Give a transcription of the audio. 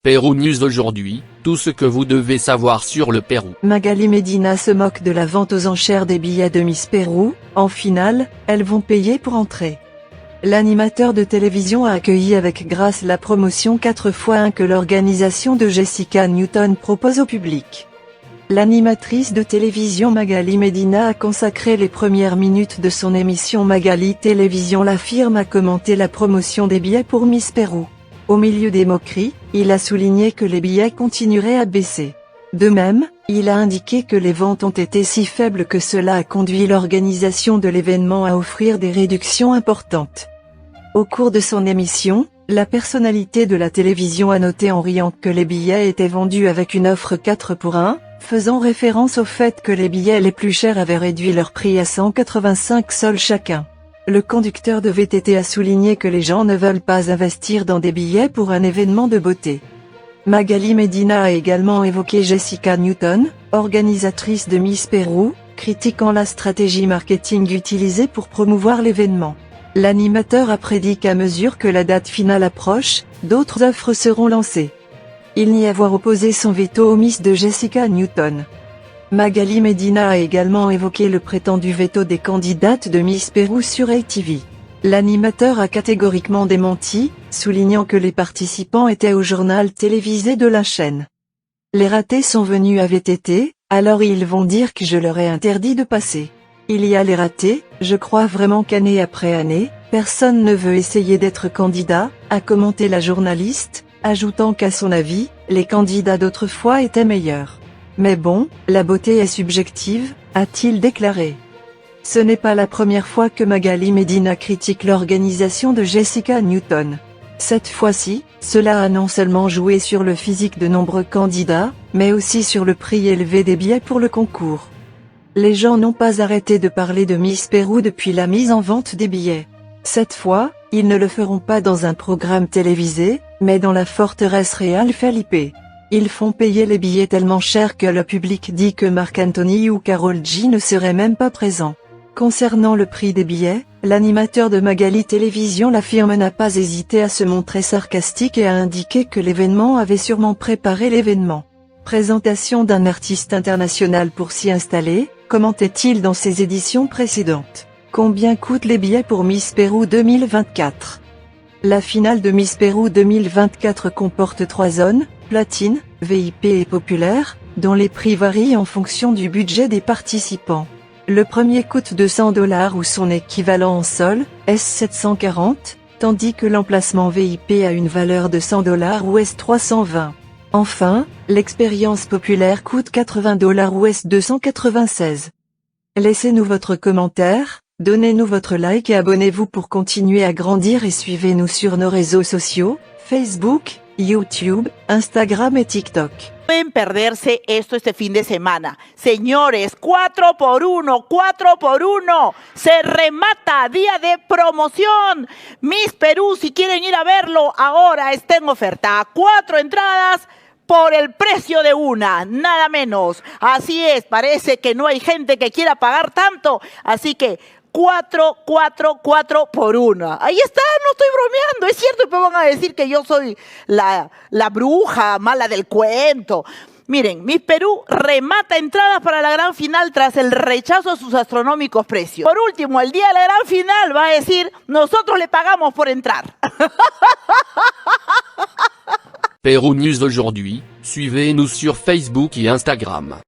Pérou News aujourd'hui, tout ce que vous devez savoir sur le Pérou. Magali Medina se moque de la vente aux enchères des billets de Miss Pérou. En finale, elles vont payer pour entrer. L'animateur de télévision a accueilli avec grâce la promotion 4x1 que l'organisation de Jessica Newton propose au public. L'animatrice de télévision Magali Medina a consacré les premières minutes de son émission Magali Télévision. La firme a commenté la promotion des billets pour Miss Pérou. Au milieu des moqueries, il a souligné que les billets continueraient à baisser. De même, il a indiqué que les ventes ont été si faibles que cela a conduit l'organisation de l'événement à offrir des réductions importantes. Au cours de son émission, la personnalité de la télévision a noté en riant que les billets étaient vendus avec une offre 4 pour 1, faisant référence au fait que les billets les plus chers avaient réduit leur prix à 185 sols chacun. Le conducteur de VTT a souligné que les gens ne veulent pas investir dans des billets pour un événement de beauté. Magali Medina a également évoqué Jessica Newton, organisatrice de Miss Pérou, critiquant la stratégie marketing utilisée pour promouvoir l'événement. L'animateur a prédit qu'à mesure que la date finale approche, d'autres offres seront lancées. Il nie avoir opposé son veto au Miss de Jessica Newton. Magali Medina a également évoqué le prétendu veto des candidates de Miss Pérou sur ATV. L'animateur a catégoriquement démenti, soulignant que les participants étaient au journal télévisé de la chaîne. Les ratés sont venus à VTT, alors ils vont dire que je leur ai interdit de passer. Il y a les ratés, je crois vraiment qu'année après année, personne ne veut essayer d'être candidat, a commenté la journaliste, ajoutant qu'à son avis, les candidats d'autrefois étaient meilleurs. Mais bon, la beauté est subjective, a-t-il déclaré. Ce n'est pas la première fois que Magali Medina critique l'organisation de Jessica Newton. Cette fois-ci, cela a non seulement joué sur le physique de nombreux candidats, mais aussi sur le prix élevé des billets pour le concours. Les gens n'ont pas arrêté de parler de Miss Pérou depuis la mise en vente des billets. Cette fois, ils ne le feront pas dans un programme télévisé, mais dans la forteresse Real Felipe. Ils font payer les billets tellement cher que le public dit que Marc Anthony ou Karol G ne seraient même pas présents. Concernant le prix des billets, l'animateur de Magali Télévision la firme n'a pas hésité à se montrer sarcastique et a indiqué que l'événement avait sûrement préparé l'événement. Présentation d'un artiste international pour s'y installer, commentait-il dans ses éditions précédentes. Combien coûtent les billets pour Miss Pérou 2024 ? La finale de Miss Pérou 2024 comporte 3 zones, platine, VIP et populaire, dont les prix varient en fonction du budget des participants. Le premier coûte $200 ou son équivalent en sol, S740, tandis que l'emplacement VIP a une valeur de $100 ou S320. Enfin, l'expérience populaire coûte $80 ou S296. Laissez-nous votre commentaire, donnez-nous votre like et abonnez-vous pour continuer à grandir et suivez-nous sur nos réseaux sociaux, Facebook, YouTube, Instagram et TikTok. Pueden perderse esto este fin de semana. Señores, 4x1, 4x1. Se remata, día de promoción. Miss Perú, si quieren ir a verlo, ahora está en oferta. 4 entradas por el precio de una, nada menos. Así es, parece que no hay gente que quiera pagar tanto. Así que 4 por 1. Ahí está, no estoy bromeando, es cierto, pero van a decir que yo soy la bruja mala del cuento. Miren, Miss Perú remata entradas para la gran final tras el rechazo a sus astronómicos precios. Por último, el día de la gran final va a decir, nosotros le pagamos por entrar. Pérou News aujourd'hui, suivez-nous sur Facebook et Instagram.